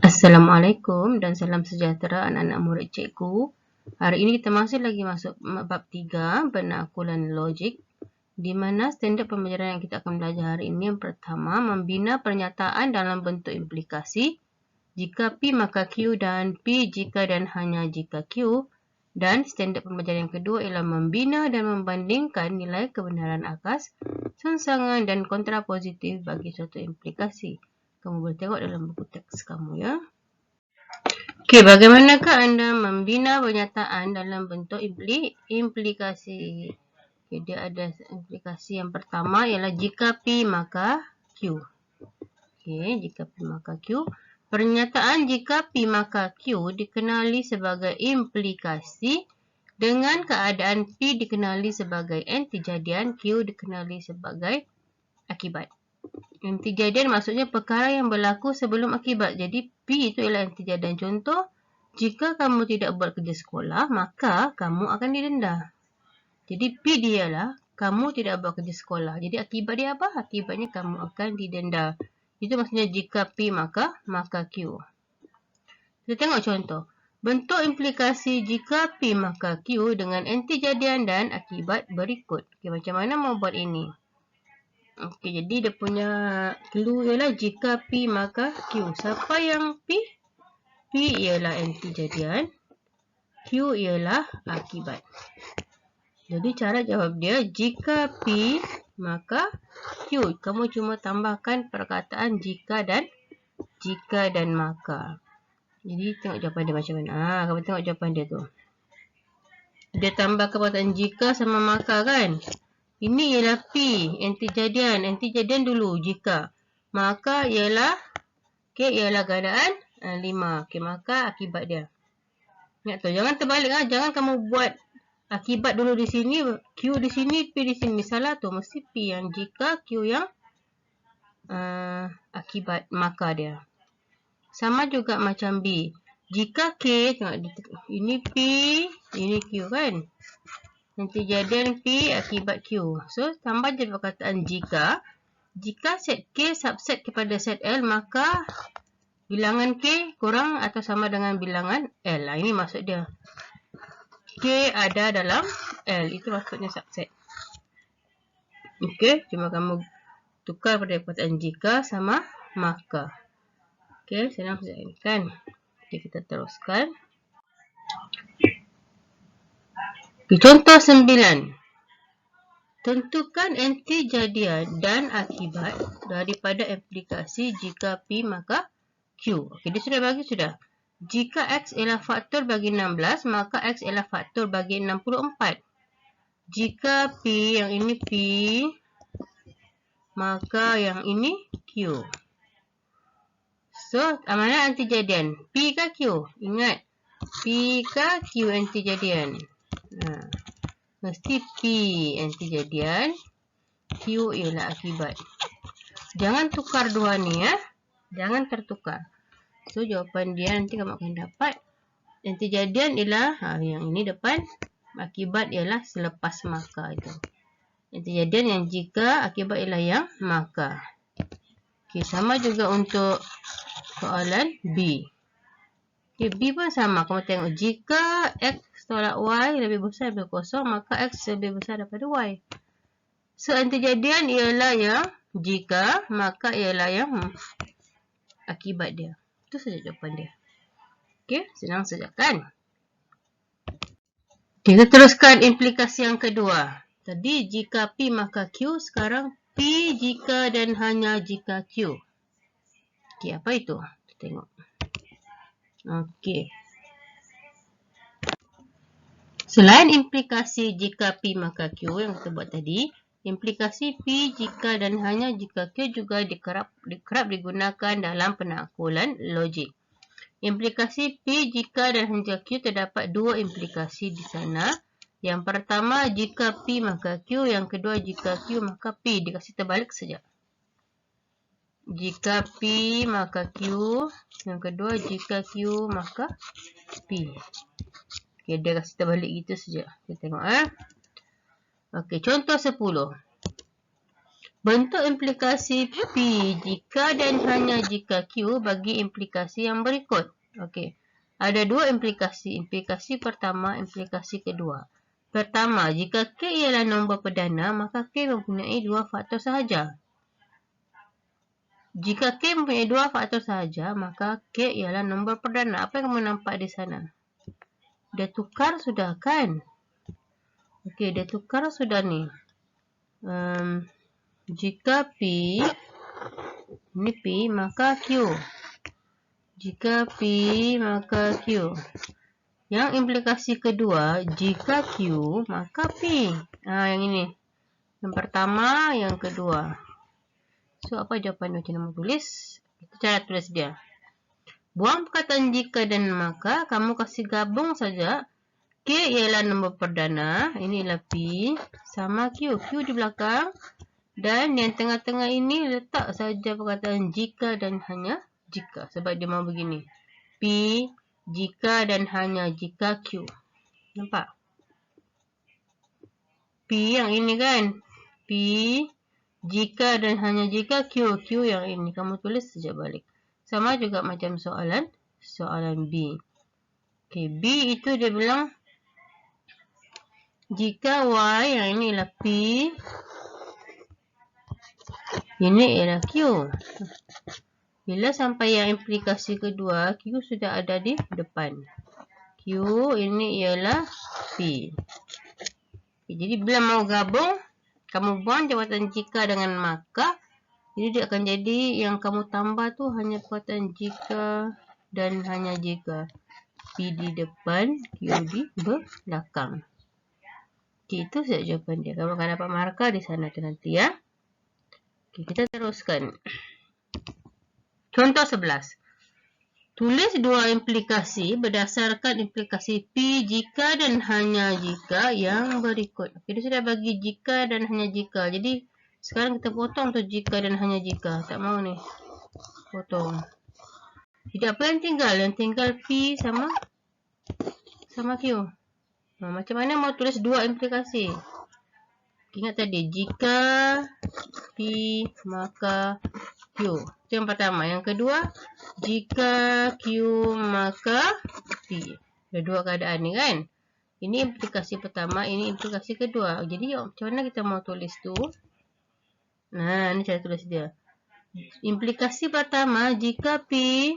Assalamualaikum dan salam sejahtera anak-anak murid cikgu. Hari ini kita masih lagi masuk bab 3 penakulan logik, di mana standard pembelajaran yang kita akan belajar hari ini yang pertama, membina pernyataan dalam bentuk implikasi. Jika P maka Q dan P jika dan hanya jika Q. Dan standard pembelajaran yang kedua ialah membina dan membandingkan nilai kebenaran akas, sangsangan dan kontrapositif bagi suatu implikasi. Kamu boleh tengok dalam buku teks kamu ya. Okey, bagaimanakah anda membina pernyataan dalam bentuk implikasi? Okey, dia ada implikasi yang pertama ialah jika P maka Q. Okey, jika P maka Q. Pernyataan jika P maka Q dikenali sebagai implikasi dengan keadaan P dikenali sebagai antijadian, Q dikenali sebagai akibat. Antijadian maksudnya perkara yang berlaku sebelum akibat. Jadi P itu ialah antijadian. Contoh, jika kamu tidak buat kerja sekolah, maka kamu akan didenda. Jadi P dia lah, kamu tidak buat kerja sekolah. Jadi akibat dia apa? Akibatnya kamu akan didenda. Itu maksudnya jika P maka Q. Kita tengok contoh. Bentuk implikasi jika P maka Q dengan antijadian dan akibat berikut. Okay, macam mana mau buat ini? Okey, jadi dia punya clue ialah jika P maka Q. Siapa yang P? P ialah antijadian, Q ialah akibat. Jadi cara jawab dia, jika P maka Q. Kamu cuma tambahkan perkataan jika dan maka. Jadi tengok jawapan dia macam mana. Kamu tengok jawapan dia tu. Dia tambah perkataan jika sama maka kan? Ini ialah P, antijadian. Antijadian dulu, jika. Maka ialah, okay, ialah keadaan 5. Okay, maka akibat dia. Ingat tu, jangan terbalik. Jangan kamu buat akibat dulu di sini, Q di sini, P di sini. Salah tu, mesti P yang jika, Q yang akibat, maka dia. Sama juga macam B. Jika K, tengok, ini P, ini Q kan? Antijadian P akibat Q. So, tambah je perkataan jika. Jika set K subset kepada set L, maka bilangan K kurang atau sama dengan bilangan L. Ini maksud dia. K ada dalam L. Itu maksudnya subset. Okey, cuma kamu tukar pada perkataan jika sama maka. Okey, senang saja kan? Okay, kita teruskan. Contoh 9. Tentukan antijadian dan akibat daripada implikasi jika P maka Q. Okey, dia sudah bagi sudah. Jika X ialah faktor bagi 16, maka X ialah faktor bagi 64. Jika P, yang ini P, maka yang ini Q. So, mana antijadian? P ke Q? Ingat, P ke Q antijadian? Mesti P antijadian, Q ialah akibat. Jangan tukar dua ni ya. Jangan tertukar. So jawapan dia nanti kamu akan dapat antijadian ialah yang ini depan, akibat ialah selepas maka itu. Antijadian yang jika, akibat ialah yang maka. Okey, sama juga untuk soalan B. Okay, B pun sama. Kamu tengok, jika X tolak Y lebih besar daripada kosong, maka X lebih besar daripada Y. So, antijadian ialah yang jika, maka ialah yang akibat dia. Itu saja jawapan dia. Okey, senang saja kan? Kita teruskan implikasi yang kedua. Tadi jika P maka Q, sekarang P jika dan hanya jika Q. Okey, apa itu? Kita tengok. Okey. Selain implikasi jika P maka Q yang kita buat tadi, implikasi P jika dan hanya jika Q juga kerap digunakan dalam penakulan logik. Implikasi P jika dan hanya Q terdapat dua implikasi di sana. Yang pertama jika P maka Q, yang kedua jika Q maka P. Dikasih terbalik saja. Jika P maka Q, yang kedua jika Q maka P. Okay, dia kasih terbalik gitu saja. Kita tengok Okey, contoh 10. Bentuk implikasi P jika dan hanya jika Q bagi implikasi yang berikut. Okey. Ada dua implikasi. Implikasi pertama, implikasi kedua. Pertama, jika K ialah nombor perdana, maka K mempunyai dua faktor sahaja. Jika K mempunyai dua faktor sahaja, maka K ialah nombor perdana. Apa yang kamu nampak di sana? Dia tukar sudah kan? Okey, dia tukar sudah ni. Jika P, ini P, maka Q. Jika P, maka Q. Yang implikasi kedua, jika Q, maka P. Yang ini. Yang pertama, yang kedua. So, apa jawapan macam mana tulis? Itu cara tulis dia. Buang perkataan jika dan maka, kamu kasih gabung saja. K ialah nombor perdana, ini ialah P, sama Q. Q di belakang. Dan yang tengah-tengah ini letak saja perkataan jika dan hanya jika. Sebab dia mau begini. P, jika dan hanya jika Q. Nampak? P yang ini kan? P, jika dan hanya jika Q. Q yang ini. Kamu tulis saja balik. Sama juga macam soalan B. Okay, B itu dia bilang jika Y yang ini ialah P, ini ialah Q. Bila sampai yang implikasi kedua, Q sudah ada di depan. Q ini ialah P. Jadi bila mau gabung, kamu buang jawatan jika dengan maka. Jadi dia akan jadi yang kamu tambah tu hanya perkataan jika dan hanya jika. P di depan, Q di belakang. Okay, itu saja jawapan dia. Kamu akan dapat markah di sana tu nanti ya. Okay, kita teruskan. Contoh 11. Tulis dua implikasi berdasarkan implikasi P jika dan hanya jika yang berikut. Okay, dia sudah bagi jika dan hanya jika. Jadi, sekarang kita potong tu jika dan hanya jika. Tak mau ni. Potong. Jadi, apa yang tinggal? Yang tinggal P sama Q. Macam mana mau tulis dua implikasi? Ingat tadi, jika P maka Q. Itu yang pertama. Yang kedua, jika Q maka P. Ada dua keadaan ni kan? Ini implikasi pertama, ini implikasi kedua. Jadi macam mana kita mau tulis tu? Nah, ini cara tulis dia. Implikasi pertama, jika P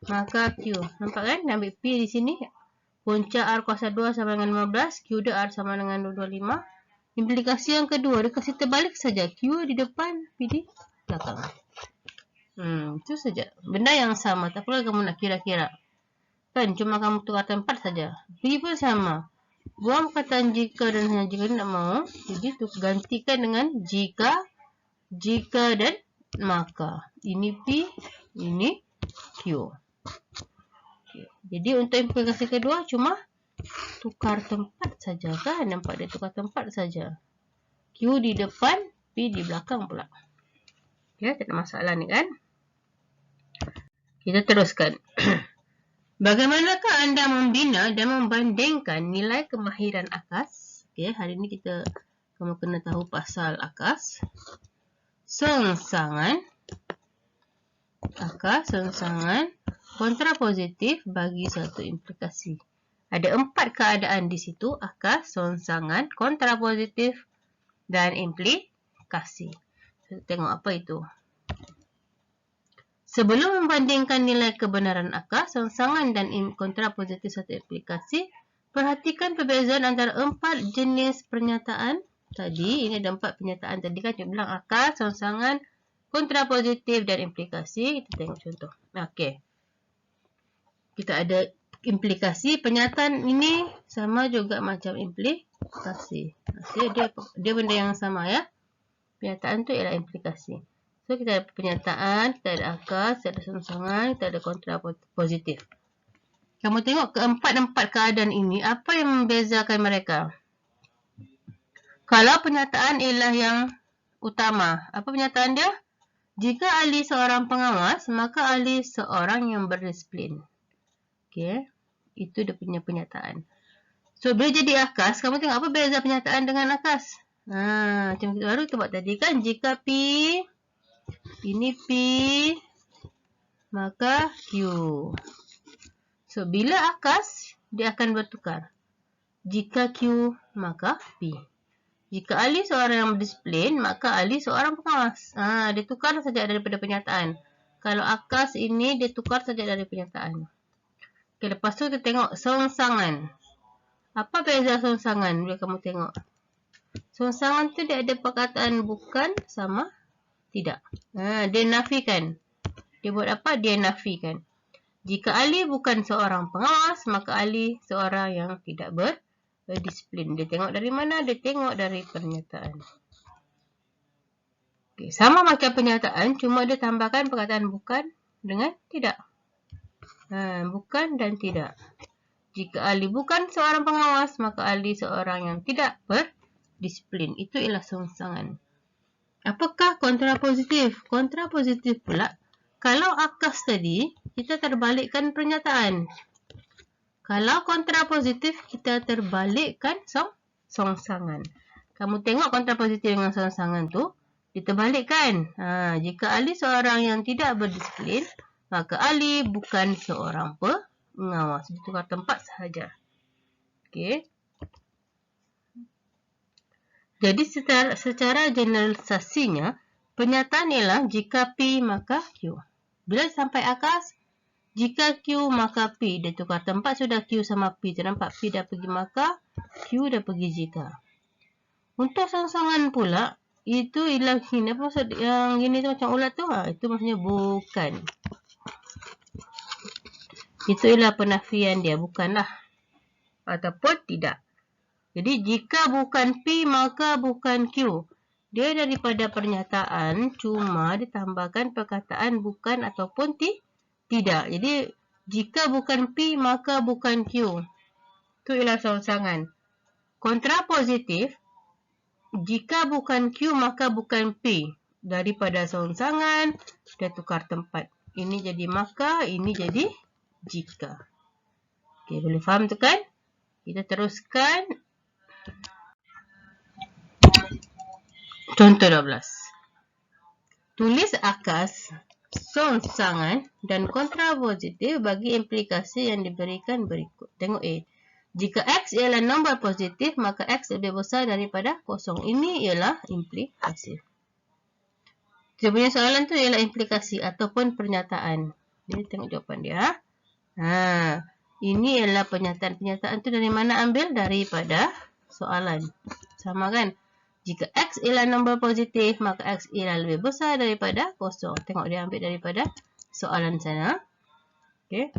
maka Q. Nampak kan? Ambil P di sini. Punca R kuasa 2 sama dengan 15. Q de R sama dengan 225. Implikasi yang kedua, dia kasih terbalik saja. Q di depan, P di belakang. Itu saja. Benda yang sama. Tak perlu kamu nak kira-kira. Kan, cuma kamu tukar tempat saja. P pun sama. Buang perkataan jika dan hanya jika nak mau. Jadi, gantikan dengan jika dan maka. Ini P, ini Q. Jadi, untuk implikasi kedua, cuma tukar tempat saja kan? Nampak dia tukar tempat saja. Q di depan, P di belakang pula. Ya, tak ada masalah ni kan? Kita teruskan. Bagaimanakah anda membina dan membandingkan nilai kemahiran AKAS? Okay, hari ini kamu kena tahu pasal AKAS. Sengsangan kontrapositif bagi satu implikasi. Ada 4 keadaan di situ. AKAS, sengsangan, kontrapositif, dan implikasi. Kita tengok apa itu. Sebelum membandingkan nilai kebenaran AKAS, sengsangan dan kontrapositif satu implikasi, perhatikan perbezaan antara 4 jenis pernyataan tadi. Ini ada 4 pernyataan tadi kan. Dia bilang AKAS, sengsangan, kontrapositif, dan implikasi. Kita tengok contoh. Okey. Kita ada implikasi. Pernyataan ini sama juga macam implikasi. Dia benda yang sama ya. Pernyataan tu ialah implikasi. So, kita ada pernyataan, kita ada AKAS, kita ada sengsangan, kita ada kontrapositif. Kamu tengok keempat-empat keadaan ini, apa yang membezakan mereka? Kalau pernyataan ialah yang utama, apa pernyataan dia? Jika Ali seorang pengawas, maka Ali seorang yang berdisiplin. Okey, itu dia punya pernyataan. So, bila jadi AKAS, kamu tengok apa beza pernyataan dengan AKAS? Macam baru kita buat tadi kan. Jika P, ini P, maka Q. So, bila akas, dia akan bertukar. Jika Q, maka P. Jika Ali seorang yang berdisiplin, maka Ali seorang pengawas. Dia tukar saja daripada pernyataan. Kalau akas ini, dia tukar saja dari pernyataan. Okay, lepas tu kita tengok songsangan. Apa beza songsangan bila kamu tengok? Songsangan tu dia ada perkataan bukan sama tidak. Dia nafikan. Dia buat apa? Dia nafikan. Jika Ali bukan seorang pengawas, maka Ali seorang yang tidak berdisiplin. Dia tengok dari mana? Dia tengok dari pernyataan. Okay, sama macam pernyataan, cuma dia tambahkan perkataan bukan dengan tidak. Bukan dan tidak. Jika Ali bukan seorang pengawas, maka Ali seorang yang tidak berdisiplin. Itu ialah songsangan. Apakah kontrapositif? Kontrapositif pula, kalau akas tadi, kita terbalikkan pernyataan. Kalau kontrapositif, kita terbalikkan songsangan. Kamu tengok kontrapositif dengan songsangan tu, diterbalikkan. Jika Ali seorang yang tidak berdisiplin, maka Ali bukan seorang pengawas. Ditukar tempat sahaja. Okey. Jadi secara generalisasinya, pernyataan ialah jika P maka Q. Bila sampai akas, jika Q maka P. Dia tukar tempat, sudah Q sama P. Nampak P dah pergi maka, Q dah pergi jika. Untuk songsangan pula, itu ialah ini. Apa maksud yang gini tu macam ulat tu? Itu maksudnya bukan. Itu ialah penafian dia, bukanlah. Ataupun tidak. Jadi, jika bukan P, maka bukan Q. Dia daripada pernyataan, cuma ditambahkan perkataan bukan ataupun tidak. Jadi, jika bukan P, maka bukan Q. Itu ialah songsangan. Kontrapositif, jika bukan Q, maka bukan P. Daripada songsangan, dia tukar tempat. Ini jadi maka, ini jadi jika. Okey, boleh faham tu kan? Kita teruskan. Contoh 12. Tulis akas, songsangan dan kontrapositif bagi implikasi yang diberikan berikut. Tengok A. Jika X ialah nombor positif, maka X lebih besar daripada kosong. Ini ialah implikasi. Kita punya soalan tu ialah implikasi ataupun pernyataan. Jadi tengok jawapan dia. Ini ialah pernyataan. Pernyataan tu dari mana ambil? Daripada soalan. Sama kan? Jika X ialah nombor positif, maka X ialah lebih besar daripada kosong. Tengok dia ambil daripada soalan sana. Okey.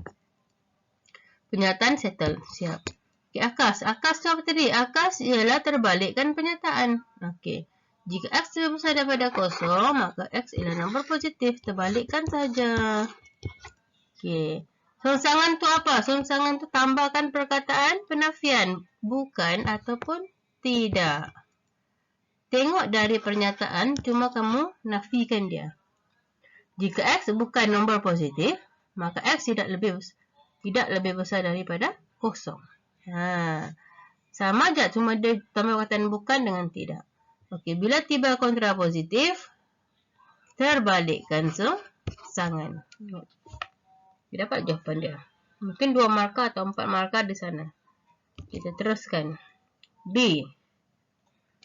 Pernyataan settle. Siap. Okey, akas. Akas tu apa tadi? Akas ialah terbalikkan pernyataan. Okey. Jika X lebih besar daripada kosong, maka X ialah nombor positif. Terbalikkan saja. Okey. Songsangan tu apa? Songsangan tu tambahkan perkataan penafian. Bukan ataupun tidak. Tengok dari pernyataan, cuma kamu nafikan dia. Jika X bukan nombor positif, maka X tidak lebih besar daripada kosong. Sama aja, cuma dia tambah perkataan bukan dengan tidak. Okey, bila tiba kontrapositif, terbalikkan songsangan. Kita dapat jawapan dia. Mungkin 2 markah atau 4 markah di sana. Kita teruskan. B.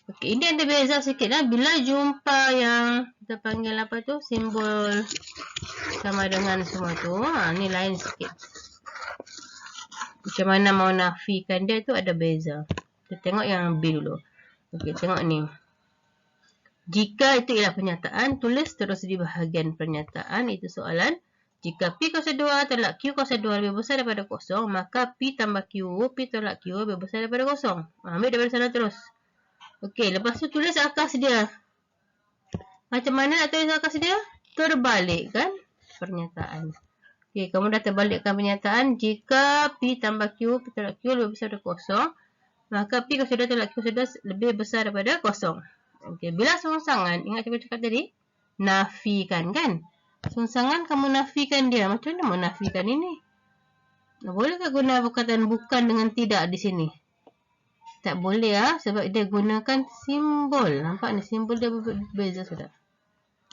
Okey, ini ada beza sikit lah. Bila jumpa yang kita panggil apa tu? Simbol sama dengan semua tu. Ni lain sikit. Macam mana mau nafikan dia tu ada beza. Kita tengok yang B dulu. Okey, tengok ni. Jika itu ialah pernyataan, tulis terus di bahagian pernyataan. Itu soalan. Jika P kuasa 2 tolak Q kuasa 2 lebih besar daripada kosong, maka P tambah Q, P tolak Q lebih besar daripada kosong. Ambil daripada sana terus. Okey, lepas tu tulis akas dia. Macam mana nak tulis akas dia? Terbalikkan pernyataan. Okey, kamu dah terbalikkan pernyataan. Jika P tambah Q, P tolak Q lebih besar daripada kosong, maka P kuasa 2 tolak Q kuasa 2 lebih besar daripada kosong. Okey, bila songsangan, ingat saya cakap tadi, nafikan kan? Songsangan kamu nafikan dia. Macam mana mau nafikan ini? Bolehkah guna perkataan bukan dengan tidak di sini? Tak boleh sebab dia gunakan simbol. Nampak ni simbol dia berbeza sudah.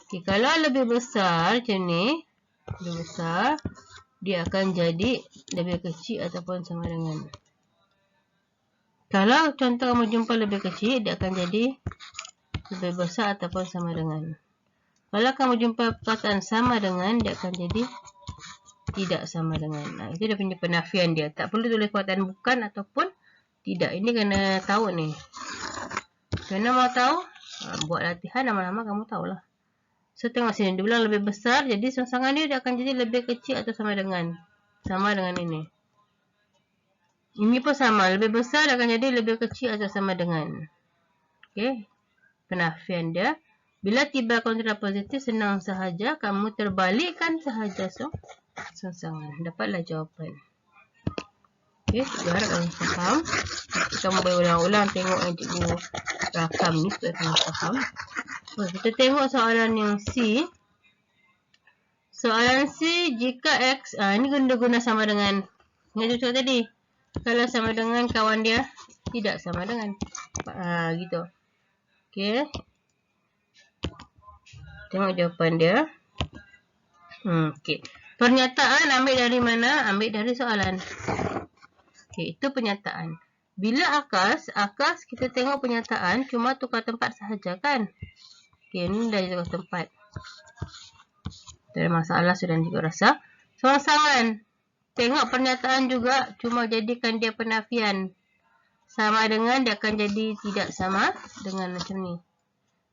Okey, kalau lebih besar macam ni, lebih besar, dia akan jadi lebih kecil ataupun sama dengan. Kalau contoh kamu jumpa lebih kecil, dia akan jadi lebih besar ataupun sama dengan. Kalau kamu jumpa perkataan sama dengan, dia akan jadi tidak sama dengan. Itu dia punya penafian dia. Tak perlu tulis perkataan bukan ataupun tidak. Ini kena tahu ni. Kena mau tahu, buat latihan lama-lama kamu tahulah. So tengok sini, dia bilang lebih besar, jadi sangsangan dia akan jadi lebih kecil atau sama dengan. Sama dengan ini. Ini pun sama, lebih besar akan jadi lebih kecil atau sama dengan. Okey. Penafian dia. Bila tiba kontrapositif, senang sahaja kamu terbalikkan sahaja sangsangan. Dapatlah jawapan. Okey, harap kamu faham. Kamu boleh ulang-ulang tengok yang cikgu rakam ni supaya kamu faham. Kita tengok soalan yang C. Soalan C, jika X, ini guna sama dengan. Ingat contoh tadi. Kalau sama dengan kawan dia, tidak sama dengan. Gitu. Okey. Tengok jawapan dia. Okey. Pernyataan ambil dari mana? Ambil dari soalan. Okey, itu pernyataan. Bila akas kita tengok pernyataan cuma tukar tempat sahaja kan? Okey, ini dah tukar tempat. Tak ada masalah sudah juga rasa. Sangsangan. Tengok pernyataan juga cuma jadikan dia penafian. Sama dengan dia akan jadi tidak sama dengan macam ni.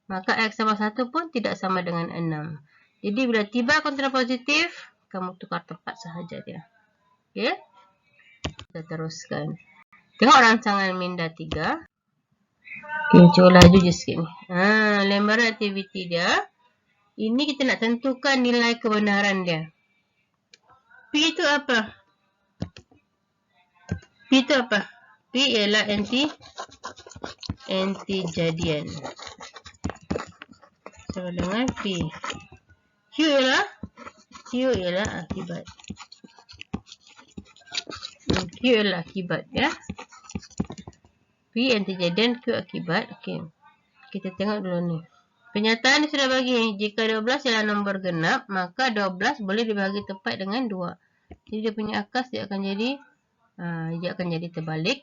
Maka X sama 1 pun tidak sama dengan 6. Jadi bila tiba kontrapositif, kamu tukar tempat sahaja dia. Okey? Kita teruskan. Tengok rancangan minda 3. Okey, cuba laju je sikit ni. Lembaran aktiviti dia. Ini kita nak tentukan nilai kebenaran dia. P itu apa? P itu apa? P ialah anti-jadian. Sama dengan P. Q ialah akibat. Q ialah akibat ya. P anti-jadian, Q akibat. Okey. Kita tengok dulu ni. Pernyataan ni sudah bagi. Jika 12 ialah nombor genap, maka 12 boleh dibagi tepat dengan 2. Jadi dia punya akas dia akan jadi terbalik.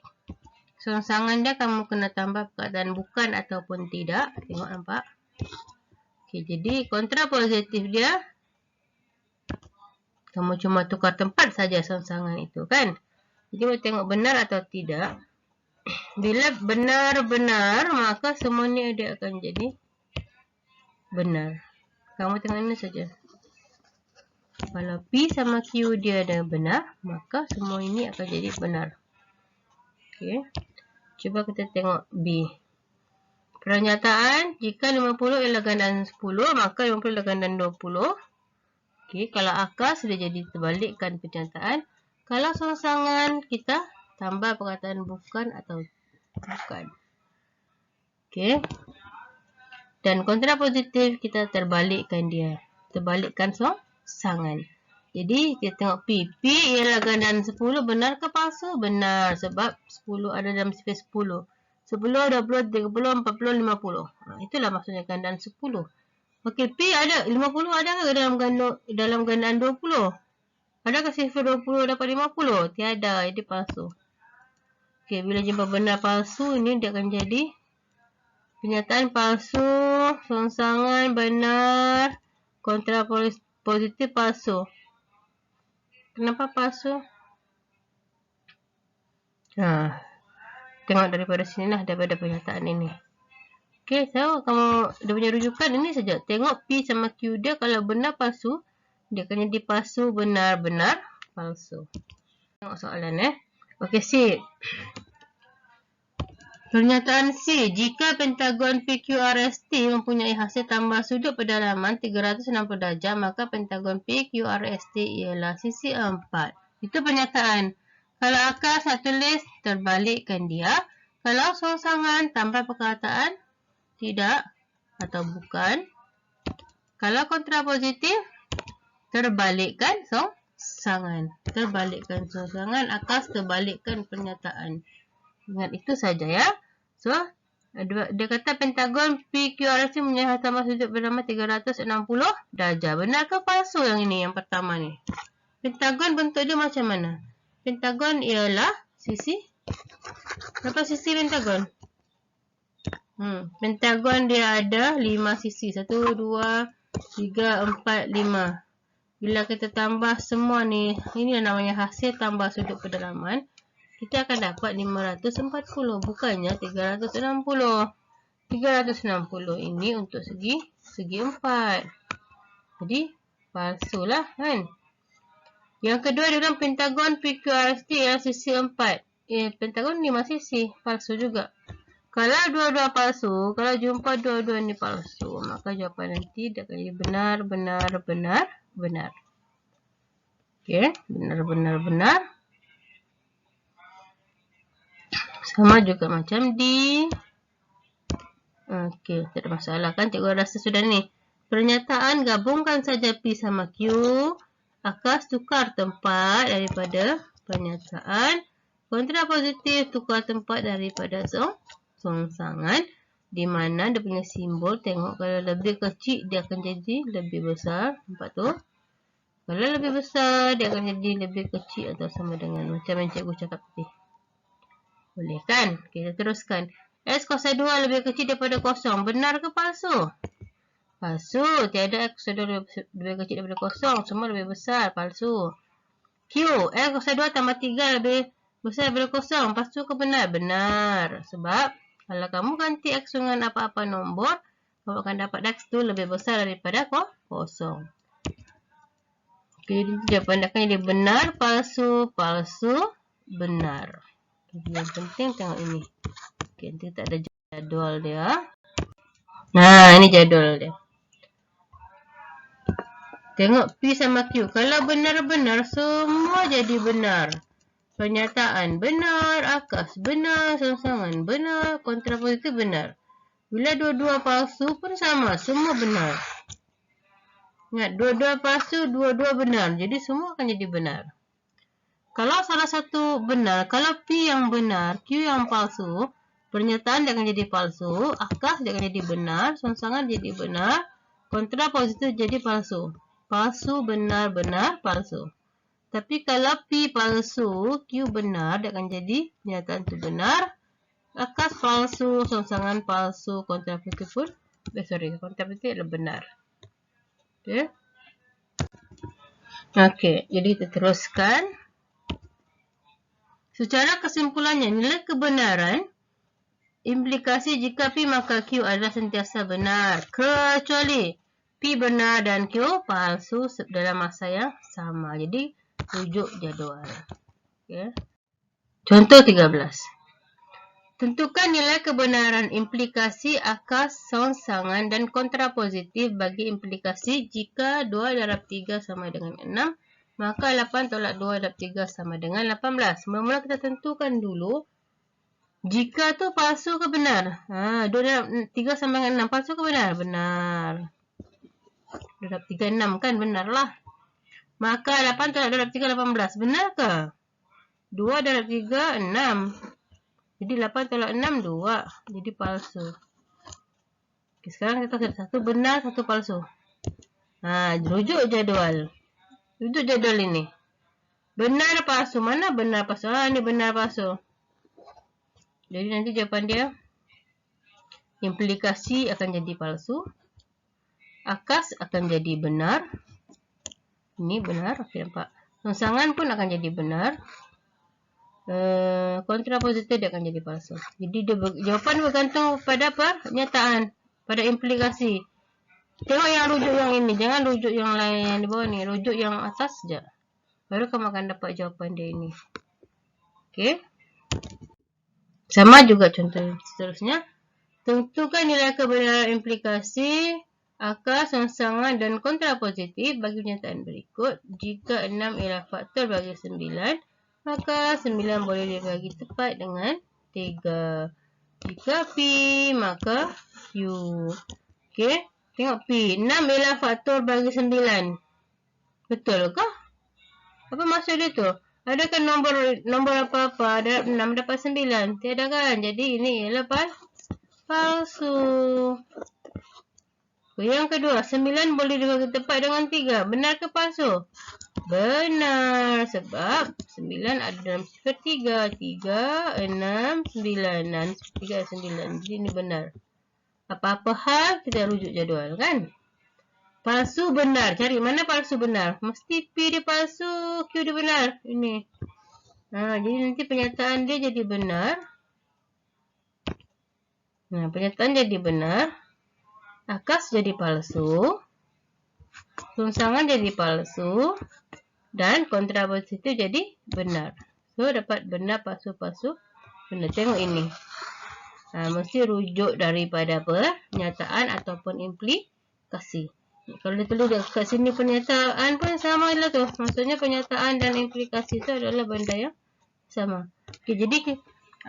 Sangsangan dia kamu kena tambah perkataan bukan ataupun tidak. Tengok nampak. Okey, jadi kontrapositif dia kamu cuma tukar tempat saja sangsangan itu kan. Jadi kita tengok benar atau tidak. Bila benar-benar, maka semuanya dia akan jadi benar. Kamu tengok ini saja. Kalau P sama Q dia ada benar, maka semua ini akan jadi benar. Okey. Cuba kita tengok B. Pernyataan, jika 50 ialah gandaan 10, maka 50 ialah gandaan 20. Okey, kalau akas dia jadi terbalikkan pernyataan. Kalau sangsangan, kita tambah perkataan bukan atau bukan. Okey. Dan kontrapositif kita terbalikkan dia. Terbalikkan sangsangan. Jadi kita tengok P. P ialah gandaan 10. Benar ke palsu? Benar. Sebab 10 ada dalam sifar 10. 10, 20, 30, 40, 50. Itulah maksudnya gandaan 10. Okey, P ada. 50 ada ke dalam gandaan 20? Adakah sifar 20 dapat 50? Tiada. Jadi palsu. Okey, bila jumpa benar palsu, ini dia akan jadi pernyataan palsu, sangsangan benar, kontrapositif palsu. Kenapa palsu? Tengok daripada sini lah, daripada pernyataan ini. Okey, so kamu dia punya rujukan ini saja. Tengok P sama Q dia, kalau benar palsu, dia akan jadi palsu, benar, benar, palsu. Tengok soalan Okey, C. Pernyataan C, jika pentagon PQRST mempunyai hasil tambah sudut pedalaman 360 darjah, maka pentagon PQRST ialah sisi 4. Itu pernyataan. Kalau akas nak tulis, terbalikkan dia. Kalau sangsangan, tambah perkataan tidak atau bukan. Kalau kontrapositif, terbalikkan sangsangan. Terbalikkan sangsangan, akas terbalikkan pernyataan. Ingat itu saja ya. So, dia kata pentagon PQRS mempunyai tambah sudut bernama 360 darjah. Benar ke palsu yang ini, yang pertama ni? Pentagon bentuk dia macam mana? Pentagon ialah sisi. Berapa sisi pentagon? Pentagon dia ada 5 sisi. 1, 2, 3, 4, 5. Bila kita tambah semua ni, ini namanya hasil tambah sudut pedalaman. Kita akan dapat 540, bukannya 360. 360 ini untuk segi 4. Jadi, palsu lah kan. Yang kedua dalam pentagon PQRST ialah sisi 4. Pentagon 5 sisi, palsu juga. Kalau dua-dua palsu, kalau jumpa dua-dua ni palsu, maka jawapan nanti dia akan jadi benar, benar, benar, benar. Okey, benar, benar, benar. Sama juga macam di... Okey, tak ada masalah kan? Cikgu rasa sudah ni. Pernyataan gabungkan saja P sama Q. Akas tukar tempat daripada pernyataan. Kontrapositif tukar tempat daripada songsangan. Di mana dia punya simbol. Tengok kalau lebih kecil dia akan jadi lebih besar. Nampak tu? Kalau lebih besar dia akan jadi lebih kecil atau sama dengan macam yang cikgu cakap tadi. Boleh kan? Kita teruskan. X kuasa 2 lebih kecil daripada kosong. Benar ke palsu? Palsu. Tiada X kuasa 2 lebih kecil daripada kosong. Semua lebih besar. Palsu. Q. X kuasa 2 tambah 3 lebih besar daripada kosong. Palsu ke benar? Benar. Sebab kalau kamu ganti X dengan apa-apa nombor, kamu akan dapat X tu lebih besar daripada kosong. Jadi jawapan akan jadi benar, palsu, palsu, benar. Yang penting tengok ini. Okay, nanti tak ada jadual dia. Nah, ini jadual dia. Tengok P sama Q. Kalau benar-benar, semua jadi benar. Pernyataan benar, akas benar, songsangan benar, kontrapositif benar. Bila dua-dua palsu pun sama, semua benar. Ingat, dua-dua palsu, dua-dua benar. Jadi semua akan jadi benar. Kalau salah satu benar, kalau P yang benar, Q yang palsu, pernyataan dia akan jadi palsu, akas dia akan jadi benar, songsangan jadi benar, kontrapositif jadi palsu. Palsu, benar, benar, palsu. Tapi kalau P palsu, Q benar, dia akan jadi pernyataan itu benar, akas palsu, songsangan palsu, kontrapositif pun, kontrapositif adalah benar. Okay. Okay, jadi kita teruskan. Secara kesimpulannya, nilai kebenaran implikasi jika P maka Q adalah sentiasa benar. Kecuali P benar dan Q palsu dalam masa yang sama. Jadi, rujuk jadual. Okay. Contoh 13. Tentukan nilai kebenaran implikasi akas, songsangan dan kontrapositif bagi implikasi jika 2 darab 3 sama dengan 6. Maka 8 tolak 2 darab 3 sama dengan 18. Mula-mula kita tentukan dulu. Jika tu palsu ke benar? 2 darab 3 sama dengan 6. Palsu ke benar? Benar. 2 darab 3, 6 kan? Benarlah. Maka 8 tolak 2 darab 3, 18. Benar ke? 2 darab 3, 6. Jadi 8 tolak 6, 2. Jadi palsu. Okay, sekarang kita tahu satu benar, satu palsu. Rujuk jadual. Rujuk jadual ini. Benar palsu. Mana benar palsu? Ini benar palsu. Jadi nanti jawapan dia. Implikasi akan jadi palsu. Akas akan jadi benar. Ini benar. Okey, nampak. Songsangan pun akan jadi benar. Kontrapositif dia akan jadi palsu. Jadi jawapan bergantung pada pernyataan. Pada implikasi. Tengok yang rujuk yang ini. Jangan rujuk yang lain yang di bawah ni. Rujuk yang atas je. Baru kamu akan dapat jawapan dia ini. Okey. Sama juga contoh seterusnya. Tentukan nilai kebenaran implikasi, akas, songsangan dan kontrapositif bagi pernyataan berikut. Jika 6 ialah faktor bagi 9, maka 9 boleh dibagi tepat dengan 3. Jika P, maka Q. Okey. Tengok P. 6 ialah faktor bagi 9. Betul ke? Apa maksud dia tu? Adakah nombor apa-apa? Ada 6 dapat 9. Tiada kan? Jadi ini ialah palsu. Yang kedua, 9 boleh dibagi tepat dengan 3. Benar ke palsu? Benar. Sebab 9 ada dalam sifar 3. 3, 6, 9. Dan 3, 9. Jadi ini benar. Apa-apa hal, kita rujuk jadual kan? Palsu benar. Cari mana palsu benar. Mesti P dia palsu, Q dia benar. Ini. Jadi nanti penyataan dia jadi benar. Penyataan jadi benar. Akas jadi palsu. Rungsangan jadi palsu. Dan kontrapositif jadi benar. So, dapat benar, palsu, palsu. Benar. Tengok ini. Mesti rujuk daripada pernyataan ataupun implikasi. Kalau dia tulis kat sini pernyataan pun sama lah tu. Maksudnya pernyataan dan implikasi itu adalah benda yang sama. Okay, jadi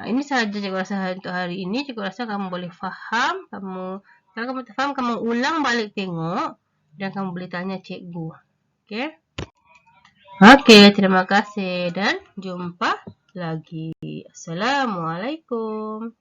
ini sahaja cikgu rasa untuk hari ini. Cikgu rasa kamu boleh faham. Kalau kamu tak faham, kamu ulang balik tengok. Dan kamu boleh tanya cikgu. Okay. Okay, terima kasih dan jumpa lagi. Assalamualaikum.